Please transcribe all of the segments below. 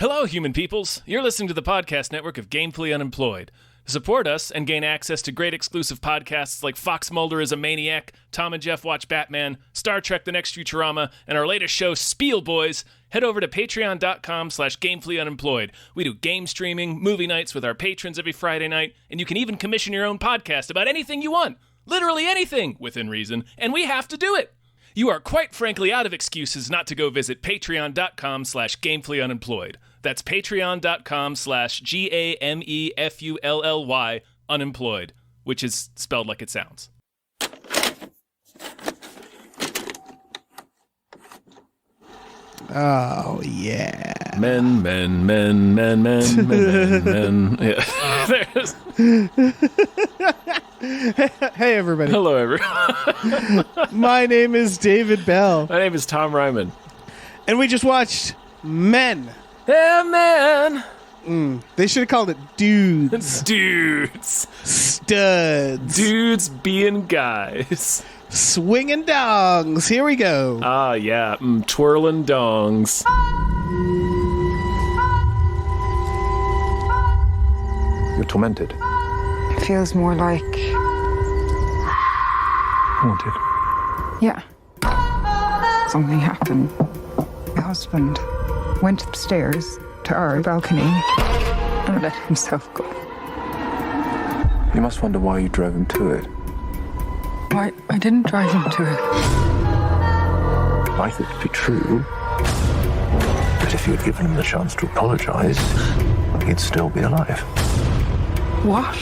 Hello, human peoples. You're listening to the podcast network of Gamefully Unemployed. To support us and gain access to great exclusive podcasts like Fox Mulder is a Maniac, Tom and Jeff Watch Batman, Star Trek The Next Futurama, and our latest show, Spiel Boys, head over to patreon.com/gamefullyunemployed. We do game streaming, movie nights with our patrons every Friday night, and you can even commission your own podcast about anything you want. Literally anything, within reason, and we have to do it. You are quite frankly out of excuses not to go visit patreon.com/gamefullyunemployed. That's patreon.com/GAMEFULLY unemployed, which is spelled like it sounds. Oh, yeah. Men. Yeah. Hey, everybody. Hello, everyone. My name is David Bell. My name is Tom Ryman. And we just watched Men. Yeah, man. They should have called it Dudes. Dudes. Studs. Dudes being guys. Swinging dongs. Here we go. Ah, yeah. Twirling dongs. You're tormented. It feels more like... Haunted. Yeah. Something happened. My husband went upstairs to our balcony and let himself go. You must wonder why you drove him to it. I didn't drive him to it. I thought it'd be true. But if you had given him the chance to apologize, he'd still be alive. What?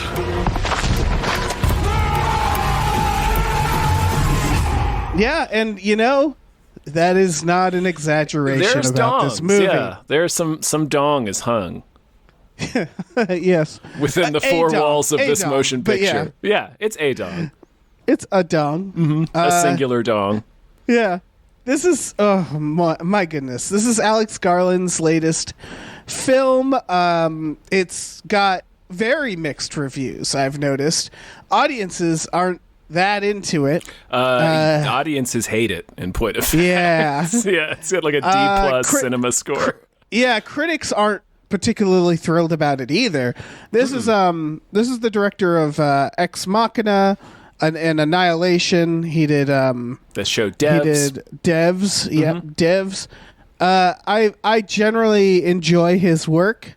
Yeah, and you know, that is not an exaggeration There's about dongs. this movie. Yeah, there's some dong is hung Yes. within the A four dong. walls of A this dong. motion But picture. Yeah, it's a dong. It's a dong. A singular dong. Yeah. This is, oh my goodness. This is Alex Garland's latest film. It's got very mixed reviews, I've noticed. Audiences aren't that into it. Audiences hate it, in point of fact. Yeah. Yeah, it's got like a D+ cinema score. Yeah, critics aren't particularly thrilled about it either. This is the director of Ex Machina and Annihilation. He did The show Devs. He did Devs. Yeah, Devs. I generally enjoy his work.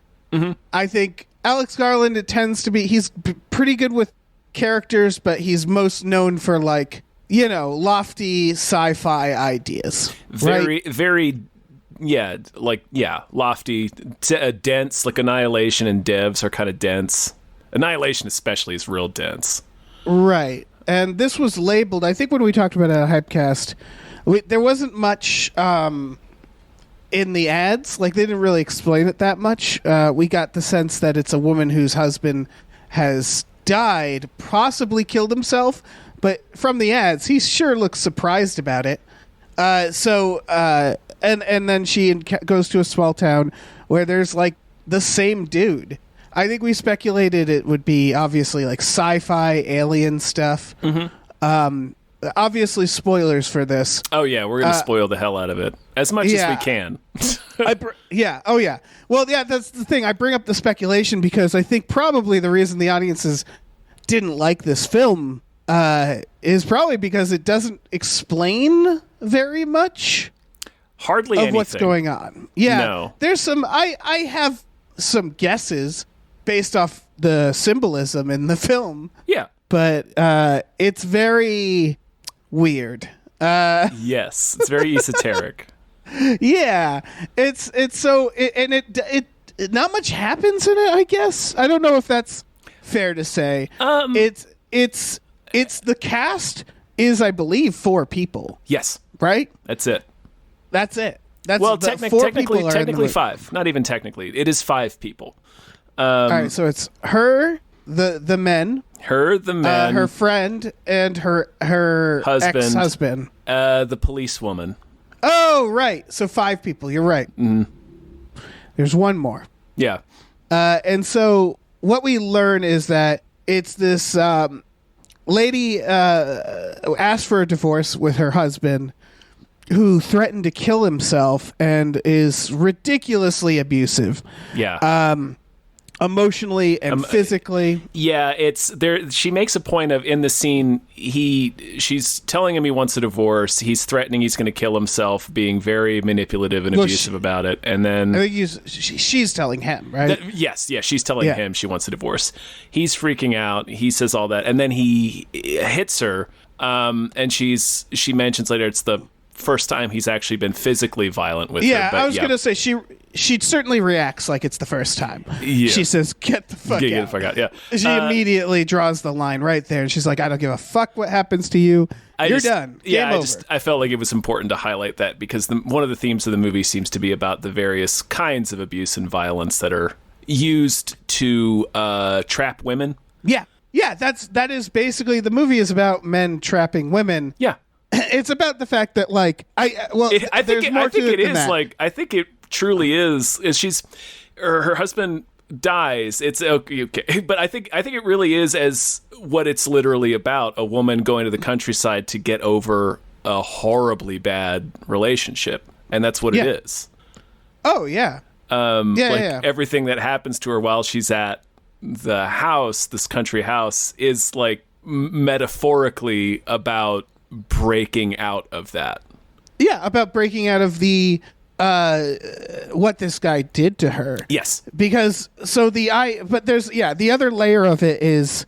I think Alex Garland, it tends to be, he's pretty good with characters, but he's most known for, like, you know, lofty sci-fi ideas. Very, right? very, lofty, dense, like Annihilation and Devs are kind of dense. Annihilation especially is real dense. Right. And this was labeled, I think when we talked about it at Hypecast, there wasn't much in the ads. Like, they didn't really explain it that much. We got the sense that it's a woman whose husband has died, possibly killed himself, but from the ads, he sure looks surprised about it. And then she goes to a small town where there's, like, the same dude. I think we speculated it would be obviously like sci-fi alien stuff. Obviously spoilers for this. Oh yeah, we're gonna spoil the hell out of it as much as we can. Oh yeah. Well, yeah, that's the thing. I bring up the speculation because I think probably the reason the audiences didn't like this film is probably because it doesn't explain very much. Hardly of anything. What's going on. Yeah, No. There's some. I have some guesses based off the symbolism in the film. Yeah. But it's very weird. Yes, it's very esoteric. Yeah, it's so it not much happens in it. I guess I don't know if that's fair to say. It's the cast is, I believe, 4 people. Yes, right. That's it. That's it. That's well, the 4 people are technically 5. Not even technically. It is 5 people. All right, so it's her, the men, her friend, and her husband, ex-husband, the policewoman. Oh, right. So 5 people. You're right. There's one more. Yeah. And so what we learn is that it's this lady asked for a divorce with her husband, who threatened to kill himself and is ridiculously abusive. Yeah. Emotionally and physically. Yeah, it's there. She makes a point of in the scene. She's telling him he wants a divorce. He's threatening he's going to kill himself, being very manipulative and abusive about it. And then I think she's telling him, right? Yes, she's telling him she wants a divorce. He's freaking out. He says all that, and then he hits her. And she mentions later it's the first time he's actually been physically violent with her. Yeah, But I was going to say she certainly reacts like it's the first time. Yeah. She says, "Get the fuck out." Get the fuck out. Yeah. She immediately draws the line right there, and she's like, "I don't give a fuck what happens to you. You're done. Game over." I felt like it was important to highlight that because one of the themes of the movie seems to be about the various kinds of abuse and violence that are used to trap women. Yeah. Yeah, that is basically the movie is about men trapping women. Yeah. It's about the fact that I think it truly is she's her husband dies. It's okay, but I think it really is as what it's literally about, a woman going to the countryside to get over a horribly bad relationship, and that's what it is. Oh yeah. Everything that happens to her while she's at the house, this country house, is like metaphorically about breaking out of that. Yeah, about breaking out of the what this guy did to her. Yes. Because the other layer of it is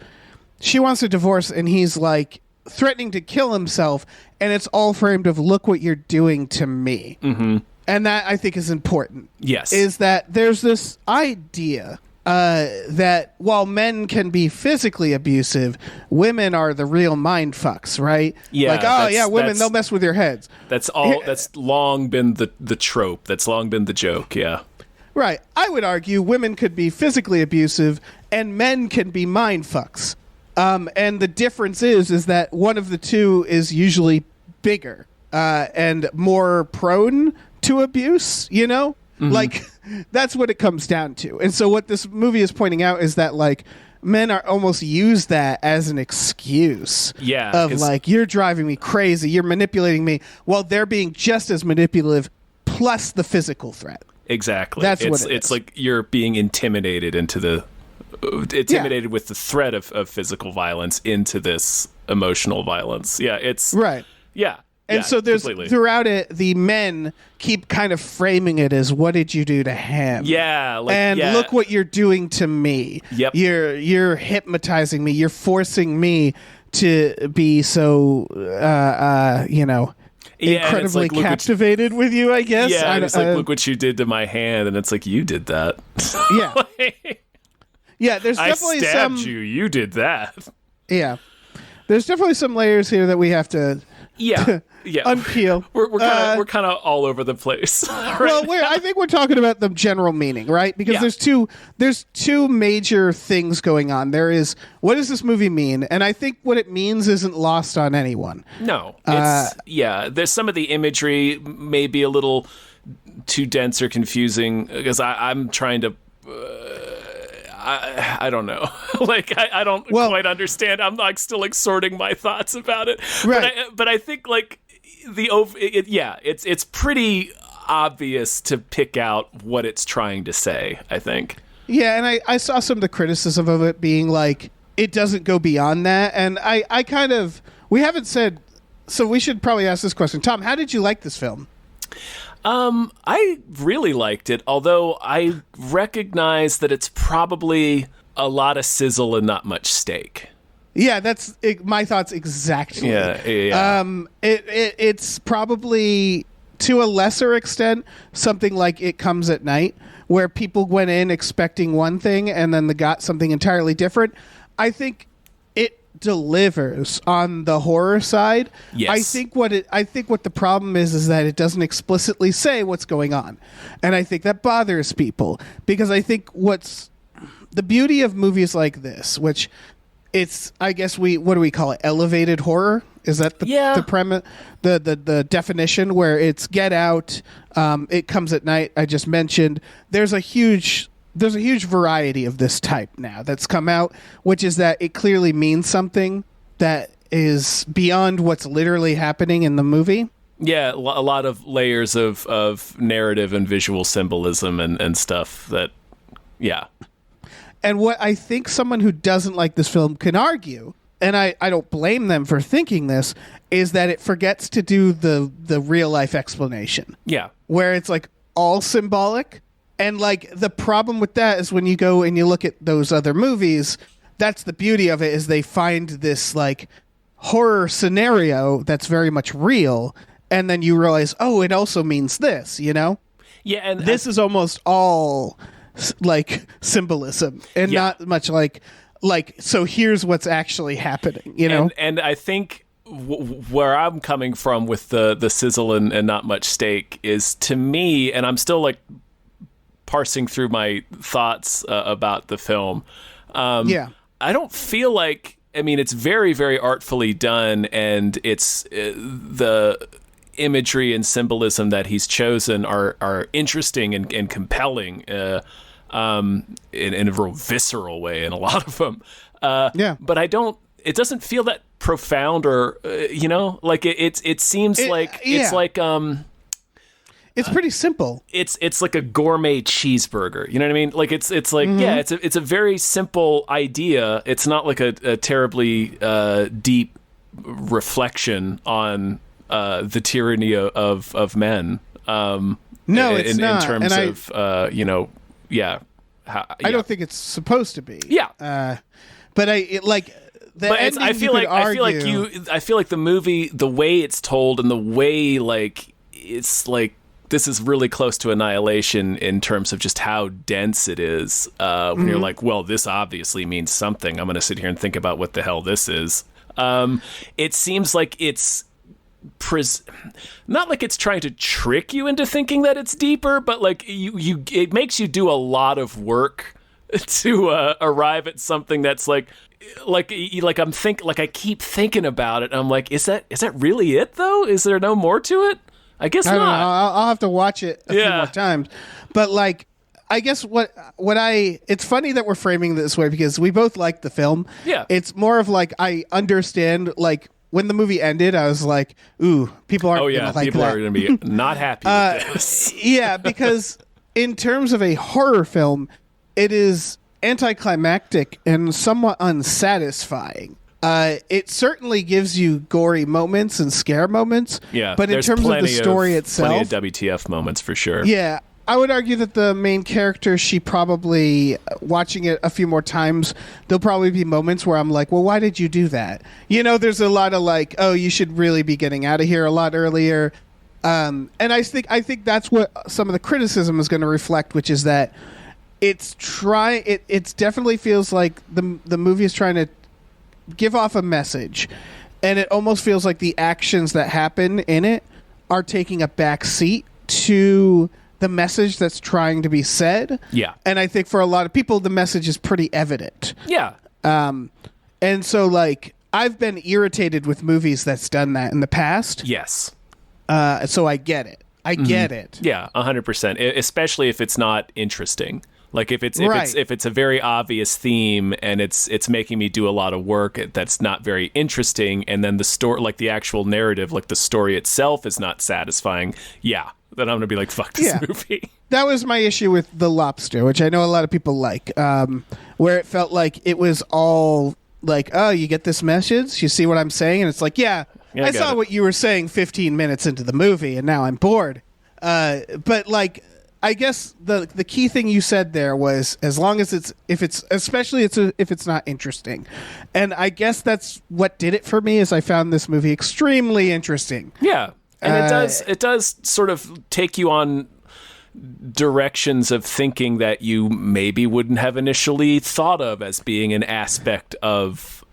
she wants a divorce and he's like threatening to kill himself, and it's all framed of look what you're doing to me. Mm-hmm. And that I think is important. Yes. Is that there's this idea that while men can be physically abusive, women are the real mind fucks, right? Yeah. Women, they'll mess with your heads. That's all. That's long been the trope. That's long been the joke. Yeah. Right. I would argue women could be physically abusive and men can be mind fucks. And the difference is that one of the two is usually bigger and more prone to abuse, you know? Mm-hmm. Like, that's what it comes down to. And so what this movie is pointing out is that, like, men are almost use that as an excuse. Yeah. Of, like, you're driving me crazy, you're manipulating me, while they're being just as manipulative plus the physical threat. Exactly. That's what it's like you're being intimidated with the threat of physical violence into this emotional violence. Yeah, it's... Right. Yeah. And so there's completely. Throughout it, the men keep kind of framing it as, "What did you do to him?" Yeah, look what you're doing to me. Yep, you're hypnotizing me. You're forcing me to be so, incredibly captivated with you. I guess. Yeah, it's like, look what you did to my hand, and it's like, you did that. Yeah. Yeah, there's definitely I stabbed you. You did that. Yeah, there's definitely some layers here that we have to. Yeah. Unpeel. We're kind of all over the place. Well, I think we're talking about the general meaning, right? Because there's two major things going on. There is, what does this movie mean? And I think what it means isn't lost on anyone. No. There's some of the imagery may be a little too dense or confusing because I'm trying to I don't know. Like, I don't quite understand. I'm like still like sorting my thoughts about it. Right. But I think like it's pretty obvious to pick out what it's trying to say, I think. Yeah, and I saw some of the criticism of it being like, it doesn't go beyond that. And I kind of, we haven't said, so we should probably ask this question. Tom, how did you like this film? I really liked it, although I recognize that it's probably a lot of sizzle and not much steak. Yeah, that's my thoughts exactly. Yeah. It's probably, to a lesser extent, something like It Comes at Night, where people went in expecting one thing and then they got something entirely different. I think it delivers on the horror side. Yes. I think what the problem is that it doesn't explicitly say what's going on. And I think that bothers people because I think what's the beauty of movies like this, which it's, I guess what do we call it? Elevated horror? Is that the premise, the definition, where it's Get Out, It Comes at Night, I just mentioned. There's a huge variety of this type now that's come out, which is that it clearly means something that is beyond what's literally happening in the movie. Yeah, a lot of layers of narrative and visual symbolism and stuff that, yeah. And what I think someone who doesn't like this film can argue, and I don't blame them for thinking this, is that it forgets to do the real life explanation. Yeah. Where it's like all symbolic. And like the problem with that is when you go and you look at those other movies, that's the beauty of it, is they find this like horror scenario that's very much real, and then you realize, oh, it also means this, you know? Yeah, and this is almost all like symbolism and not much like so here's what's actually happening, you know? And I think where I'm coming from with the sizzle and not much steak is, to me, and I'm still like parsing through my thoughts about the film. I don't feel like, I mean, it's very, very artfully done, and it's the imagery and symbolism that he's chosen are interesting and compelling in a real visceral way in a lot of them. But it doesn't feel that profound or, like it seems like it's like, it's pretty simple. It's like a gourmet cheeseburger. You know what I mean? Like it's like, it's a very simple idea. It's not like a terribly deep reflection on the tyranny of men. No, it's not. In terms of I don't think it's supposed to be. Yeah. But I feel like the movie, the way it's told and the way like it's like, this is really close to Annihilation in terms of just how dense it is. When you're like, well, this obviously means something. I'm going to sit here and think about what the hell this is. It seems like it's not like it's trying to trick you into thinking that it's deeper, but like it makes you do a lot of work to arrive at something that's like I keep thinking about it. And I'm like, is that really it though? Is there no more to it? I guess I don't not. know. I'll have to watch it a few more times. But like, I guess it's funny that we're framing this way because we both like the film. Yeah. It's more of like, I understand, like when the movie ended, I was like, ooh, people aren't gonna like people that. are going to be not happy with this. Yeah, because in terms of a horror film, it is anticlimactic and somewhat unsatisfying. It certainly gives you gory moments and scare moments. Yeah, but in terms of the story itself, plenty of WTF moments for sure. Yeah, I would argue that the main character, she probably, watching it a few more times, there'll probably be moments where I'm like, well, why did you do that? You know, there's a lot of like, oh, you should really be getting out of here a lot earlier. And I think that's what some of the criticism is going to reflect, which is that it definitely feels like the movie is trying to give off a message, and it almost feels like the actions that happen in it are taking a back seat to the message that's trying to be said. Yeah. And I think for a lot of people, the message is pretty evident. Yeah. And so like, I've been irritated with movies that's done that in the past. Yes. So I get it. I get it. Yeah, 100%. Especially if it's not interesting. Like if it's a very obvious theme and it's making me do a lot of work that's not very interesting, and then the story, like the actual narrative, like the story itself is not satisfying. Yeah, then I'm gonna be like, fuck this movie. That was my issue with The Lobster, which I know a lot of people like, where it felt like it was all like, oh, you get this message, you see what I'm saying, and it's like, yeah I saw what you were saying 15 minutes into the movie, and now I'm bored. But like, I guess the key thing you said there was, as long as if it's not interesting. And I guess that's what did it for me, is I found this movie extremely interesting. Yeah. And it does sort of take you on directions of thinking that you maybe wouldn't have initially thought of as being an aspect of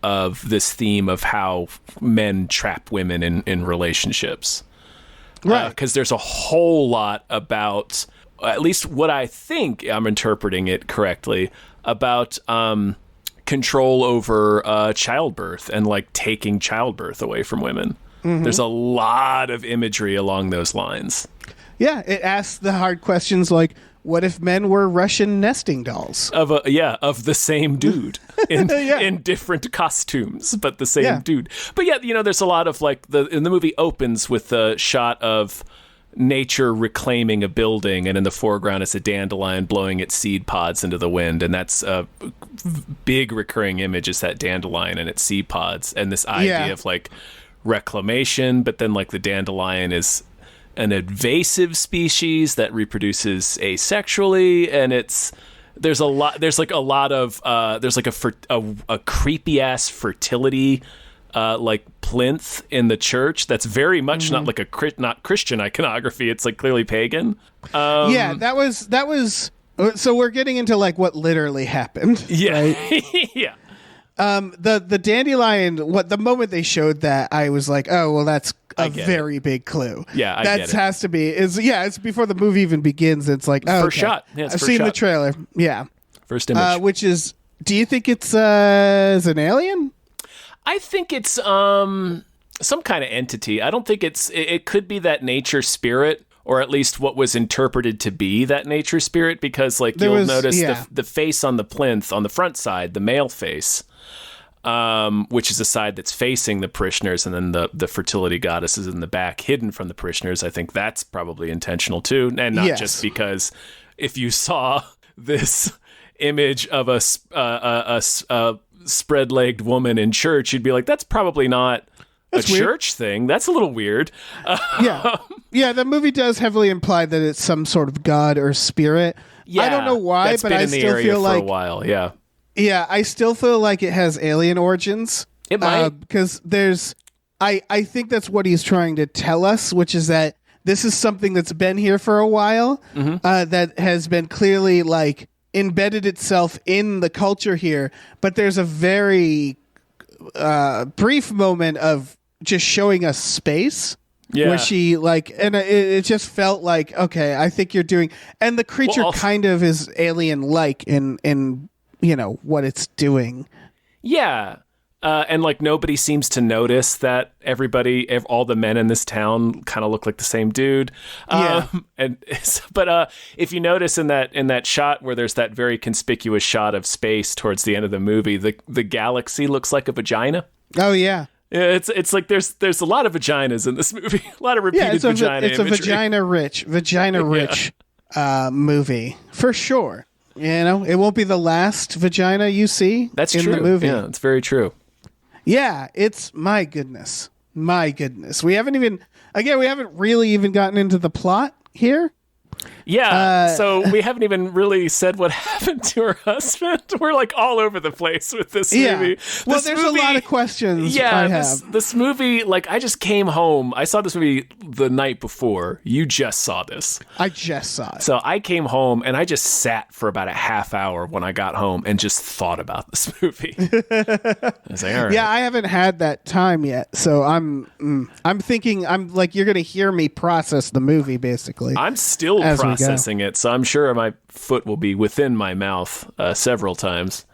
this theme of how men trap women in relationships. Right. Because there's a whole lot about, at least what I think I'm interpreting it correctly, about control over childbirth and like taking childbirth away from women. Mm-hmm. There's a lot of imagery along those lines. Yeah, it asks the hard questions like, what if men were Russian nesting dolls? Of the same dude in different costumes, but the same dude. But yeah, there's a lot of like the movie opens with the shot of nature reclaiming a building, and in the foreground is a dandelion blowing its seed pods into the wind, and that's a big recurring image, is that dandelion and its seed pods, and this idea of like reclamation. But then like the dandelion is an invasive species that reproduces asexually, and there's like a creepy ass fertility like plinth in the church that's very much not like not Christian iconography. It's like clearly pagan. That was so we're getting into like what literally happened. Right? Yeah. The dandelion, the moment they showed that, I was like, oh, well, that's a very big clue. Yeah, that has to be. It's before the movie even begins. It's like, oh, first shot. Yeah, I've seen the trailer. Yeah. First image. Which is, do you think it's an alien? I think it's some kind of entity. I don't think it could be that nature spirit, or at least what was interpreted to be that nature spirit, because like you'll notice the face on the plinth on the front side, the male face, which is the side that's facing the parishioners, and then the fertility goddess is in the back, hidden from the parishioners. I think that's probably intentional too, and not just because if you saw this image of a spread-legged woman in church, you'd be like, that's probably not a church thing. That's a little weird. Yeah, the movie does heavily imply that it's some sort of god or spirit. Yeah, I don't know why, but I still feel like for a while. Yeah, I still feel like it has alien origins. It might, because I think that's what he's trying to tell us, which is that this is something that's been here for a while, that has been clearly like embedded itself in the culture here, but there's a very brief moment of just showing us space where she like, and it just felt like, okay, I think you're doing, and the creature kind of is alien like in what it's doing. And like nobody seems to notice that all the men in this town kind of look like the same dude. But if you notice in that shot where there's that very conspicuous shot of space towards the end of the movie, the galaxy looks like a vagina. Oh yeah. It's like there's a lot of vaginas in this movie. A lot of repeated vagina. It's imagery. a vagina rich movie for sure. It won't be the last vagina you see. That's in true. The movie. Yeah, it's very true. Yeah, it's my goodness. We haven't really even gotten into the plot here. Yeah, so we haven't even really said what happened to her husband. We're like all over the place with this movie. Well, there's a lot of questions I have. This movie, like I just came home. I saw this movie the night before. You just saw this. I just saw it. So I came home and I just sat for about a half hour when I got home and just thought about this movie. I was like, all right. Yeah, I haven't had that time yet. So I'm thinking, I'm like, you're going to hear me process the movie basically. I'm still processing it, so I'm sure my foot will be within my mouth several times.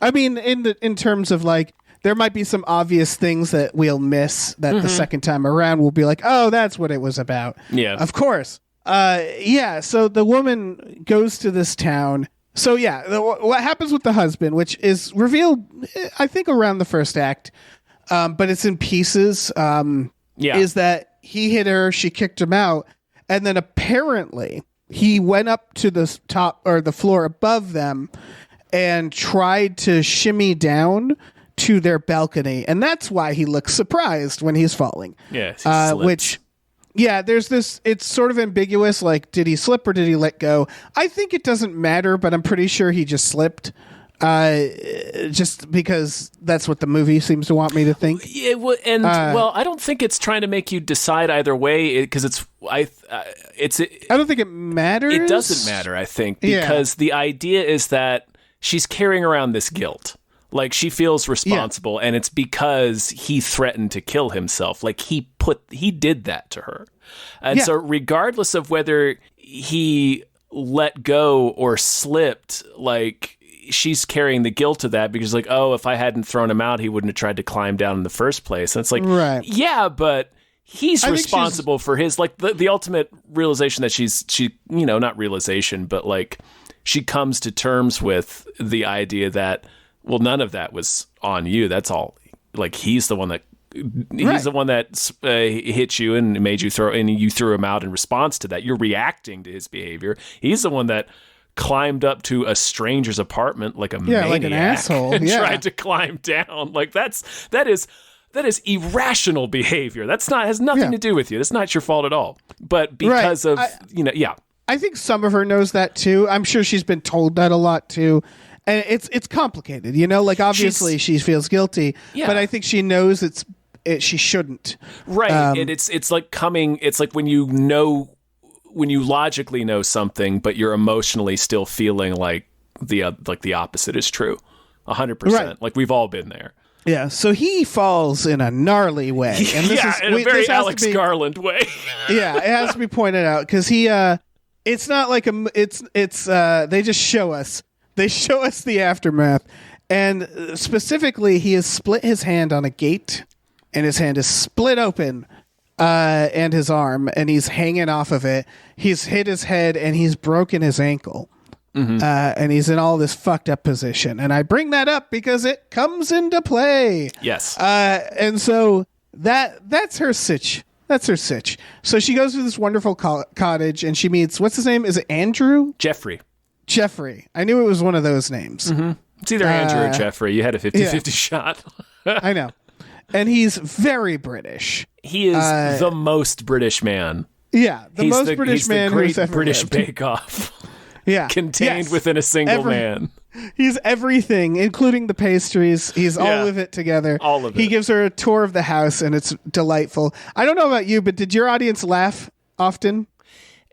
I mean, in terms of like, there might be some obvious things that we'll miss that the second time around we'll be like, oh, that's what it was about. Yeah, of course. So the woman goes to this town. So yeah, what happens with the husband, which is revealed, I think, around the first act, but it's in pieces. Is that he hit her, she kicked him out. And then apparently he went up to the top or the floor above them and tried to shimmy down to their balcony. And that's why he looks surprised when he's falling. Yes. There's this, it's sort of ambiguous. Like, did he slip or did he let go? I think it doesn't matter, but I'm pretty sure he just slipped. Just because that's what the movie seems to want me to think. I don't think it's trying to make you decide either way, because I don't think it matters. It doesn't matter, I think, because the idea is that she's carrying around this guilt. Like, she feels responsible, and it's because he threatened to kill himself. Like, he did that to her. And so regardless of whether he let go or slipped, like, she's carrying the guilt of that, because like, oh, if I hadn't thrown him out, he wouldn't have tried to climb down in the first place. And it's like, right. Yeah, but he's I think responsible for his, like, the ultimate realization that she, you know, not realization, but like she comes to terms with the idea that, well, none of that was on you. That's all. Like, he's the one that hit you and made you you threw him out in response to that. You're reacting to his behavior. He's the one that climbed up to a stranger's apartment like a maniac, like an asshole, and tried to climb down. Like, that is irrational behavior. Has nothing to do with you. That's not your fault at all. But because of I think some of her knows that too. I'm sure she's been told that a lot too. And it's complicated, you know, like obviously she feels guilty, but I think she knows she shouldn't. Right. And it's like when you logically know something, but you're emotionally still feeling like the opposite is true. 100%. Right. Like, we've all been there. Yeah, so he falls in a gnarly way. And in a very Alex Garland way. Yeah, it has to be pointed out because he it's not like they just show us the aftermath, and specifically he has split his hand on a gate, and his hand is split open, and his arm, and he's hanging off of it. He's hit his head, and he's broken his ankle. Mm-hmm. And he's in all this fucked up position. And I bring that up because it comes into play. Yes. And so that's her sitch. That's her sitch. So she goes to this wonderful cottage and she meets, what's his name? Is it Andrew? Jeffrey. I knew it was one of those names. Mm-hmm. It's either Andrew or Jeffrey. You had a 50-50 shot. I know. And he's very British. He is the most British man. Yeah. Most British man who's ever British lived. Bake Off. Yeah. Contained within a single man. He's everything, including the pastries. He's all of it together. All of it. He gives her a tour of the house, and it's delightful. I don't know about you, but did your audience laugh often?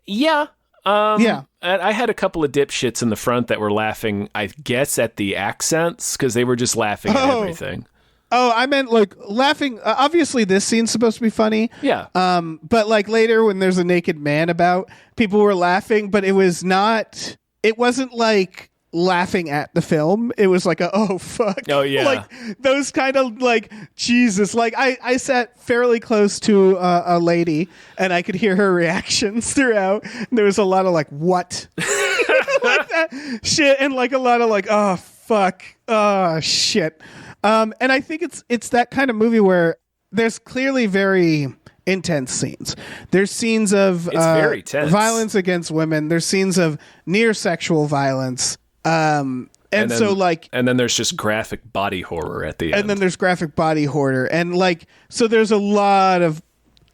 Yeah. Yeah. I had a couple of dipshits in the front that were laughing, I guess, at the accents, because they were just laughing at everything. Oh, I meant like laughing. Obviously, this scene's supposed to be funny. Yeah. But like later when there's a naked man about, people were laughing, but it wasn't like laughing at the film. It was like oh fuck. Oh yeah. Like those kind of like, Jesus. Like I sat fairly close to a lady and I could hear her reactions throughout. And there was a lot of like, what? Like that shit. And like a lot of like, oh fuck. Oh shit. And I think it's that kind of movie where there's clearly very intense scenes. There's scenes of very tense. Violence against women. There's scenes of near sexual violence. And then there's just graphic body horror at the end. And then there's graphic body horror. And like, so there's a lot of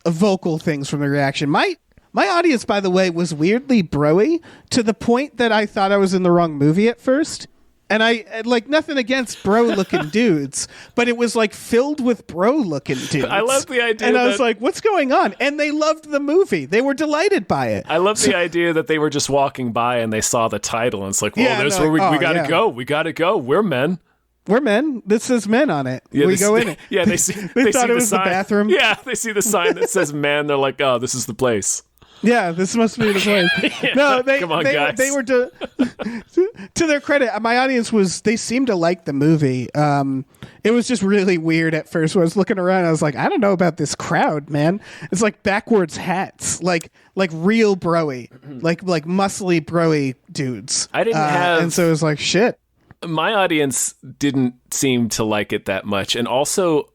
vocal things from the reaction. My audience, by the way, was weirdly bro-y to the point that I thought I was in the wrong movie at first. And I like nothing against bro-looking dudes, but it was like filled with bro-looking dudes. I love the idea. And I was like, what's going on? And they loved the movie. They were delighted by it. I love the idea that they were just walking by and they saw the title and it's like, well, there's where we gotta go. We gotta go. We're men. We're men. This says men on it. Yeah, we go in it. Yeah, they see. they thought see it was the bathroom. Yeah, they see the sign that says men. They're like, oh, this is the place. Yeah, this must be the place. Yeah, no, come on, guys. They were to their credit. My audience they seemed to like the movie. It was just really weird at first. When I was looking around, I was like, I don't know about this crowd, man. It's like backwards hats, like real broy, like muscly broy dudes. I didn't have, and so it was like shit. My audience didn't seem to like it that much, and also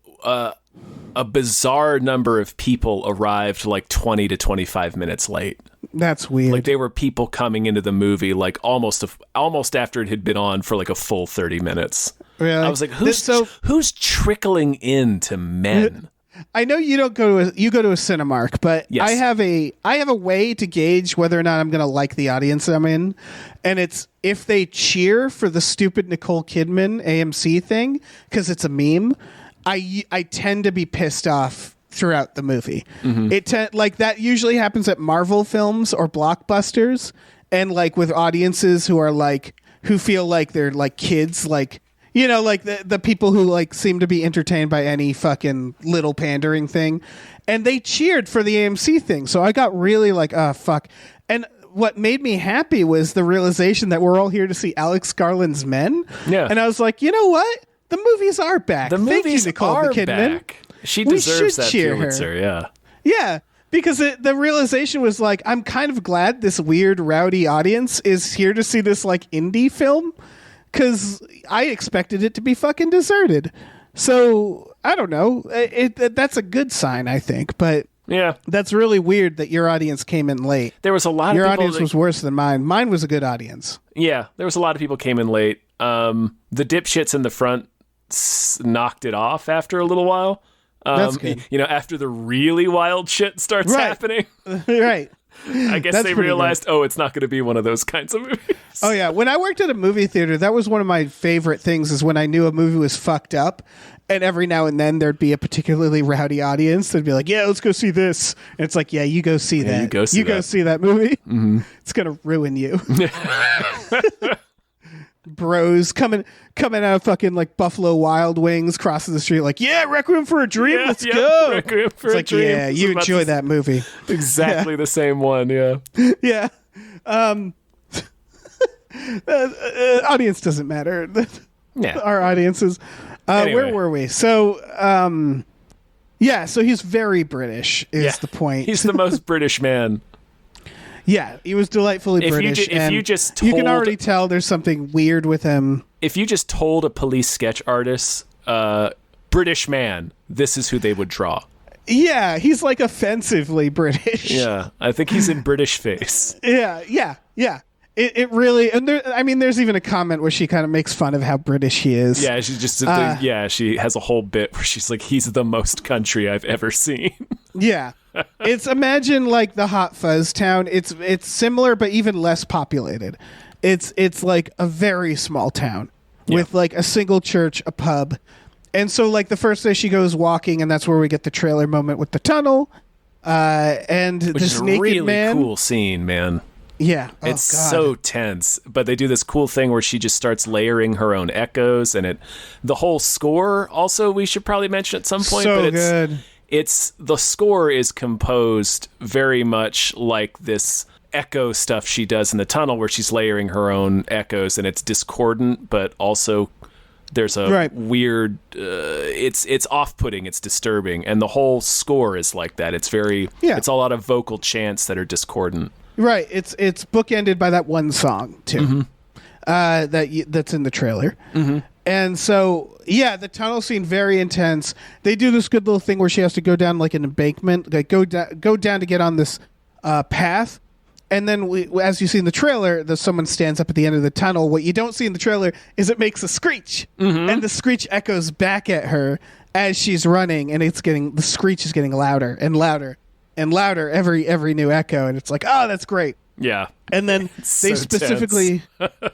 a bizarre number of people arrived like 20 to 25 minutes late. That's weird. Like, they were people coming into the movie like almost after it had been on for like a full 30 minutes. Really? I was like, who's trickling into men? I know you don't go to you go to a Cinemark, but yes. I have a way to gauge whether or not I'm going to like the audience I'm in, and it's if they cheer for the stupid Nicole Kidman AMC thing because it's a meme. I tend to be pissed off throughout the movie. Mm-hmm. Like that usually happens at Marvel films or blockbusters, and like with audiences who feel like they're like kids, like, you know, like the people who like seem to be entertained by any fucking little pandering thing, and they cheered for the AMC thing. So I got really like, oh fuck. And what made me happy was the realization that we're all here to see Alex Garland's Men. Yeah. And I was like, you know what? The movies are back. The movies Nicole are Kidman. back. She deserves that Pulitzer, yeah. Yeah, because the realization was like, I'm kind of glad this weird, rowdy audience is here to see this like indie film, because I expected it to be fucking deserted. So I don't know. That's a good sign, I think. But Yeah. that's really weird that your audience came in late. There was a lot Your of people. audience was worse than mine. Mine was a good audience. Yeah, there was a lot of people came in late. The dipshits in the front knocked it off after a little while. That's good. You know, after the really wild shit starts Right. happening, Right. I guess That's they pretty realized, it's not going to be one of those kinds of movies. Oh yeah, when I worked at a movie theater, that was one of my favorite things, is when I knew a movie was fucked up, and every now and then there'd be a particularly rowdy audience that'd be like, "Yeah, let's go see this." And it's like, "Yeah, you go see that. you go see that. that movie. Mm-hmm. It's gonna ruin you." Bros coming out of fucking like Buffalo Wild Wings, crossing the street, like, "Yeah, Requiem for a Dream, let's go." Requiem for It's a like, Dream. yeah, you enjoy that movie. Exactly the same one, yeah. Yeah. Audience doesn't matter. Yeah. Our audiences. Anyway. Where were we? So, yeah, so he's very British is the point. He's the most British man. Yeah, he was delightfully British. If you and just you can told- already tell there's something weird with him. If you just told a police sketch artist, British man, this is who they would draw. Yeah, he's like offensively British. Yeah, I think he's in British face. Yeah. It really, and there's even a comment where she kind of makes fun of how British he is. Yeah, she's just she has a whole bit where she's like, he's the most country I've ever seen. Yeah. It's imagine like the Hot Fuzz town. It's similar but even less populated. It's like a very small town with like a single church, a pub. And so like the first day she goes walking, and that's where we get the trailer moment with the tunnel. And Which this is a naked really man. cool scene, man. Yeah. It's Oh, God. so tense, but they do this cool thing where she just starts layering her own echoes, and the whole score also we should probably mention at some point. So but good. It's the score is composed very much like this echo stuff she does in the tunnel, where she's layering her own echoes, and it's discordant, but also there's a weird. It's off-putting. It's disturbing, and the whole score is like that. It's very. Yeah. It's a lot of vocal chants that are discordant. Right. It's bookended by that one song too. Mm-hmm. That's in the trailer. Mm-hmm. And so, yeah, the tunnel scene, very intense. They do this good little thing where she has to go down like an embankment, like go down to get on this path. And then, as you see in the trailer, someone stands up at the end of the tunnel. What you don't see in the trailer is it makes a screech, and the screech echoes back at her as she's running, and the screech is getting louder and louder and louder every new echo, and it's like, oh, that's great. Yeah. And then they so specifically,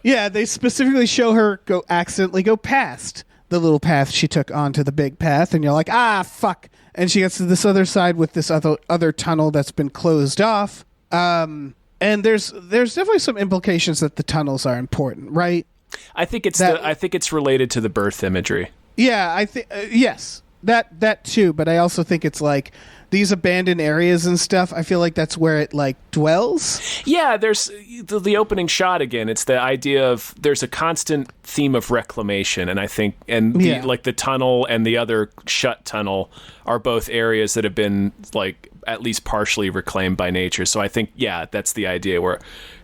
they specifically show her accidentally go past the little path she took onto the big path, and you're like, ah, fuck. And she gets to this other side with this other tunnel that's been closed off. And there's definitely some implications that the tunnels are important, right? I think it's related to the birth imagery. Yeah, I think yes, that too. But I also think it's like these abandoned areas and stuff. I feel like that's where it like dwells. Yeah, there's the opening shot again. It's the idea of there's a constant theme of reclamation, and I think like the tunnel and the other shut tunnel are both areas that have been like at least partially reclaimed by nature. So I think that's the idea where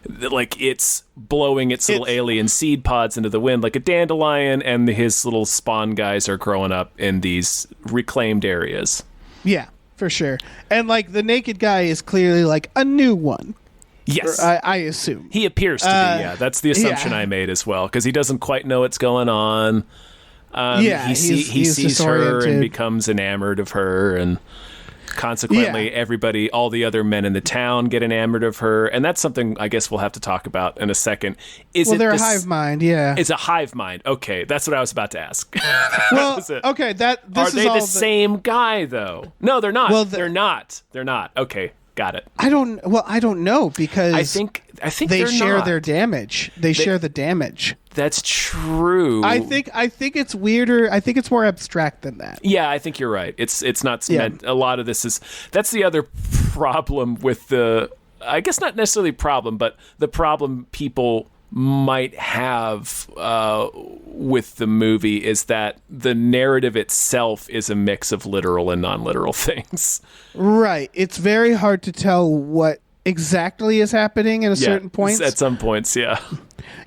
like it's blowing its little alien seed pods into the wind like a dandelion, and his little spawn guys are growing up in these reclaimed areas. Yeah, for sure. And like the naked guy is clearly like a new one. Yes. I assume. He appears to be, yeah. That's the assumption I made as well, because he doesn't quite know what's going on. He sees her disoriented and becomes enamored of her, and consequently all the other men in the town get enamored of her, and that's something I guess we'll have to talk about in a second. They're a hive mind, yeah. It's a hive mind. Okay, that's what I was about to ask. Well, okay, Are they the same guy though? No, they're not. Well, they're not. They're not. Okay, got it. I don't know, because I think they they're share not. their damage. They share the damage. That's true. I think it's weirder. I think it's more abstract than that. Yeah, I think you're right. It's not meant. A lot of this is. That's the other problem with I guess not necessarily problem, but the problem people might have with the movie is that the narrative itself is a mix of literal and non-literal things. Right. It's very hard to tell what exactly is happening at certain points. At some points, yeah.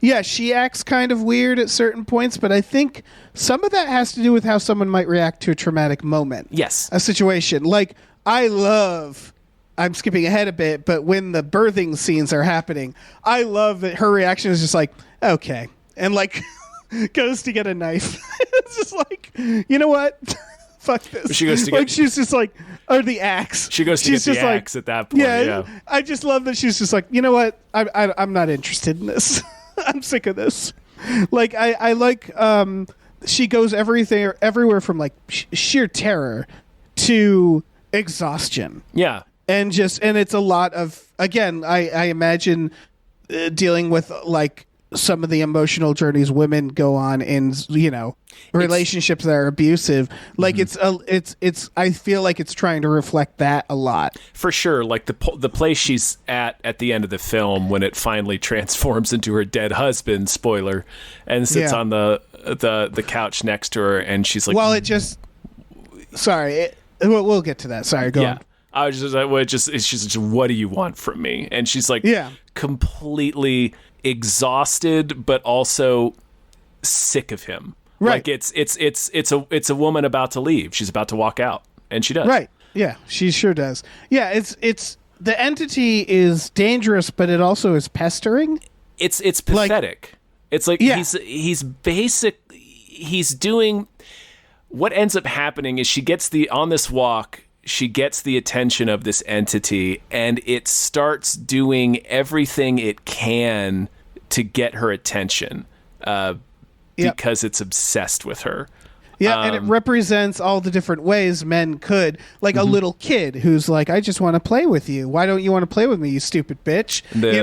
Yeah, she acts kind of weird at certain points, but I think some of that has to do with how someone might react to a traumatic moment. Yes. A situation. Like, I'm skipping ahead a bit, but when the birthing scenes are happening, I love that her reaction is just like, okay. And like, goes to get a knife. It's just like, you know what? Fuck this. She goes to like, she's just like, or the axe. She goes to get the axe at that point. Yeah. I just love that she's just like, you know what? I'm not interested in this. I'm sick of this. Like, I like, she goes everywhere from like sheer terror to exhaustion. Yeah. And it's a lot of, again, I imagine dealing with like some of the emotional journeys women go on in, relationships that are abusive. Like it's I feel like it's trying to reflect that a lot. For sure. Like the place she's at the end of the film when it finally transforms into her dead husband, spoiler, and sits on the couch next to her, and she's like, well, we'll get to that. Sorry, go on. I was just like, she's just, what do you want from me? And she's like, completely exhausted, but also sick of him. Right. Like it's a woman about to leave. She's about to walk out, and she does. Right. Yeah, she sure does. Yeah, it's the entity is dangerous, but it also is pestering. It's pathetic. It's like he's doing what ends up happening is she gets on this walk. She gets the attention of this entity, and it starts doing everything it can to get her attention because it's obsessed with her. Yeah, and it represents all the different ways men could, like a little kid who's like, I just want to play with you. Why don't you want to play with me, you stupid bitch? The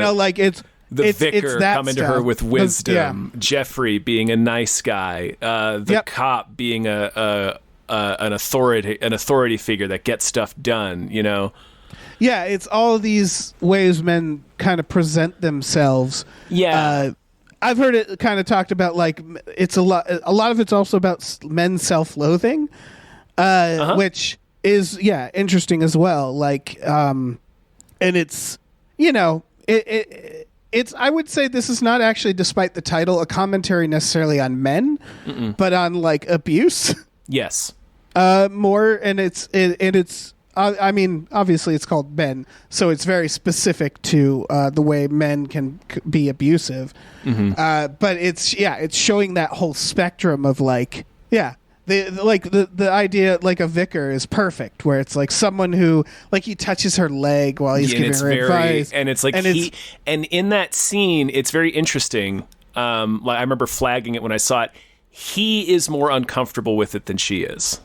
vicar coming to her with wisdom, Jeffrey being a nice guy, the cop being an authority figure that gets stuff done, Yeah, it's all these ways men kind of present themselves. Yeah. I've heard it kind of talked about like it's a lot of it's also about men's self-loathing, which is interesting as well. Like and it's it's I would say this is not actually, despite the title, a commentary necessarily on men, but on like abuse. Yes. More, and it's I mean, obviously it's called Men, so it's very specific to the way men can be abusive. But it's showing that whole spectrum of like, the idea like a vicar is perfect, where it's like someone who like he touches her leg while he's giving her advice, and it's like and in that scene it's very interesting. Like I remember flagging it when I saw it. He is more uncomfortable with it than she is.